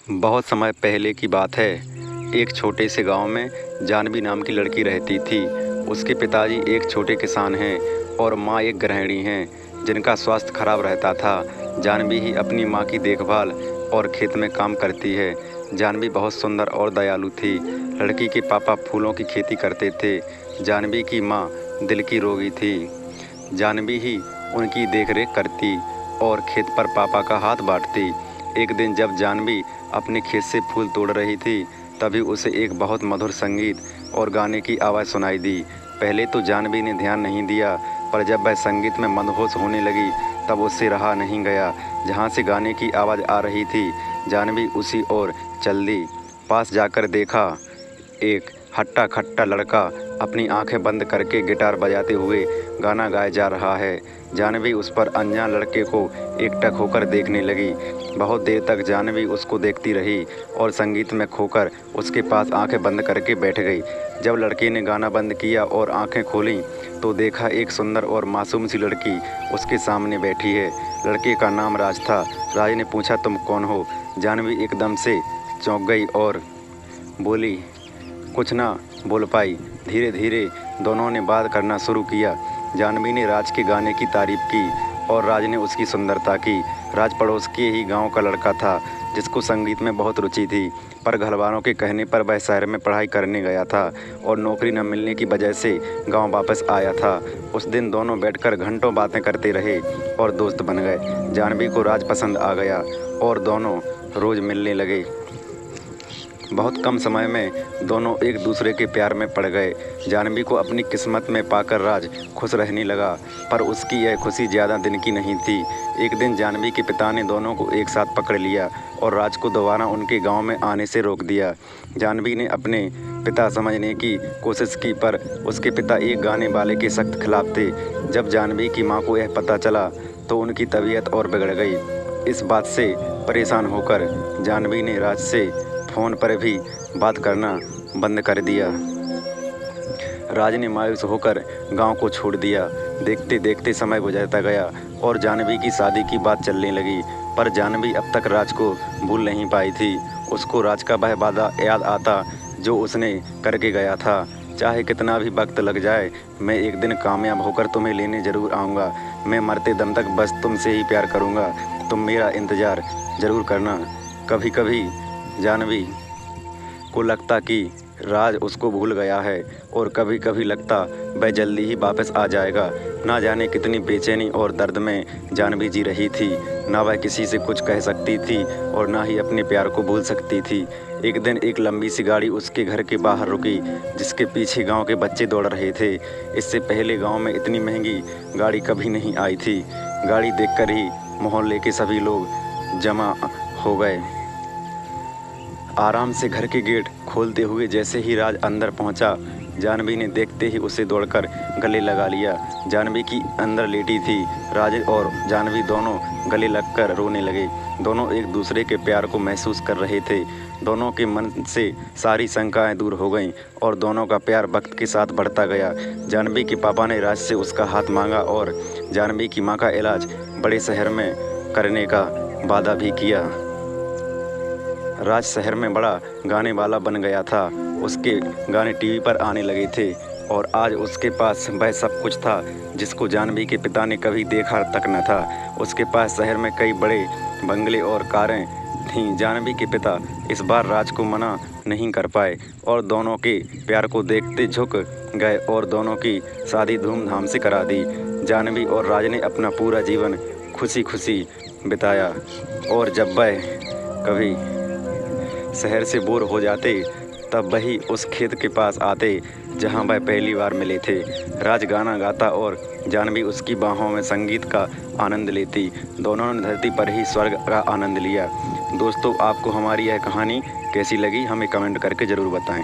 बहुत समय पहले की बात है। एक छोटे से गांव में जानवी नाम की लड़की रहती थी। उसके पिताजी एक छोटे किसान हैं और माँ एक गृहिणी हैं जिनका स्वास्थ्य खराब रहता था। जानवी ही अपनी माँ की देखभाल और खेत में काम करती है। जानवी बहुत सुंदर और दयालु थी। लड़की के पापा फूलों की खेती करते थे। जानवी की माँ दिल की रोगी थी। जानवी ही उनकी देखरेख करती और खेत पर पापा का हाथ बांटती। एक दिन जब जानवी अपने खेत से फूल तोड़ रही थी, तभी उसे एक बहुत मधुर संगीत और गाने की आवाज़ सुनाई दी। पहले तो जानवी ने ध्यान नहीं दिया, पर जब वह संगीत में मदहोश होने लगी, तब उससे रहा नहीं गया। जहाँ से गाने की आवाज़ आ रही थी, जानवी उसी ओर चल दी। पास जाकर देखा, एक हट्टा खट्टा लड़का अपनी आंखें बंद करके गिटार बजाते हुए गाना गाए जा रहा है। जानवी उस पर अनजान लड़के को एकटक होकर देखने लगी। बहुत देर तक जानवी उसको देखती रही और संगीत में खोकर उसके पास आंखें बंद करके बैठ गई। जब लड़के ने गाना बंद किया और आंखें खोलीं, तो देखा एक सुंदर और मासूम सी लड़की उसके सामने बैठी है। लड़के का नाम राज था। राज ने पूछा, तुम कौन हो? जानवी एकदम से चौंक गई और बोली, कुछ ना बोल पाई। धीरे धीरे दोनों ने बात करना शुरू किया। जानवी ने राज के गाने की तारीफ की और राज ने उसकी सुंदरता की। राज पड़ोस के ही गांव का लड़का था जिसको संगीत में बहुत रुचि थी, पर घरवालों के कहने पर वह शहर में पढ़ाई करने गया था और नौकरी न मिलने की वजह से गांव वापस आया था। उस दिन दोनों बैठकर घंटों बातें करते रहे और दोस्त बन गए। जानवी को राज पसंद आ गया और दोनों रोज़ मिलने लगे। बहुत कम समय में दोनों एक दूसरे के प्यार में पड़ गए। जानवी को अपनी किस्मत में पाकर राज खुश रहने लगा, पर उसकी यह खुशी ज़्यादा दिन की नहीं थी। एक दिन जानवी के पिता ने दोनों को एक साथ पकड़ लिया और राज को दोबारा उनके गांव में आने से रोक दिया। जानवी ने अपने पिता समझने की कोशिश की, पर उसके पिता एक गाने वाले के सख्त खिलाफ थे। जब जानवी की माँ को यह पता चला, तो उनकी तबीयत और बिगड़ गई। इस बात से परेशान होकर जानवी ने राज से फ़ोन पर भी बात करना बंद कर दिया। राज ने मायूस होकर गांव को छोड़ दिया। देखते देखते समय गुजरता गया और जानवी की शादी की बात चलने लगी, पर जानवी अब तक राज को भूल नहीं पाई थी। उसको राज का वह वादा याद आता जो उसने करके गया था, चाहे कितना भी वक्त लग जाए, मैं एक दिन कामयाब होकर तुम्हें लेने ज़रूर आऊँगा। मैं मरते दम तक बस तुमसे ही प्यार करूँगा। तुम मेरा इंतज़ार ज़रूर करना। कभी कभी जानवी को लगता कि राज उसको भूल गया है और कभी कभी लगता वह जल्दी ही वापस आ जाएगा। ना जाने कितनी बेचैनी और दर्द में जानवी जी रही थी। ना वह किसी से कुछ कह सकती थी और ना ही अपने प्यार को भूल सकती थी। एक दिन एक लंबी सी गाड़ी उसके घर के बाहर रुकी, जिसके पीछे गांव के बच्चे दौड़ रहे थे। इससे पहले गांव में इतनी महंगी गाड़ी कभी नहीं आई थी। गाड़ी देखकर ही मोहल्ले के सभी लोग जमा हो गए। आराम से घर के गेट खोलते हुए जैसे ही राज अंदर पहुंचा, जानवी ने देखते ही उसे दौड़कर गले लगा लिया। जानवी की अंदर लेटी थी। राज और जानवी दोनों गले लगकर रोने लगे। दोनों एक दूसरे के प्यार को महसूस कर रहे थे। दोनों के मन से सारी शंकाएं दूर हो गईं और दोनों का प्यार वक्त के साथ बढ़ता गया। जानवी के पापा ने राज से उसका हाथ मांगा और जानवी की माँ का इलाज बड़े शहर में करने का वादा भी किया। राज शहर में बड़ा गाने वाला बन गया था। उसके गाने टीवी पर आने लगे थे और आज उसके पास वह सब कुछ था जिसको जानवी के पिता ने कभी देखा तक न था। उसके पास शहर में कई बड़े बंगले और कारें थीं। जानवी के पिता इस बार राज को मना नहीं कर पाए और दोनों के प्यार को देखते झुक गए और दोनों की शादी धूमधाम से करा दी। जानवी और राज ने अपना पूरा जीवन खुशी खुशी बिताया और जब वह कभी शहर से बोर हो जाते, तब वही उस खेत के पास आते जहां वह पहली बार मिले थे। राज गाना गाता और जानवी उसकी बाहों में संगीत का आनंद लेती। दोनों ने धरती पर ही स्वर्ग का आनंद लिया। दोस्तों, आपको हमारी यह कहानी कैसी लगी, हमें कमेंट करके ज़रूर बताएं।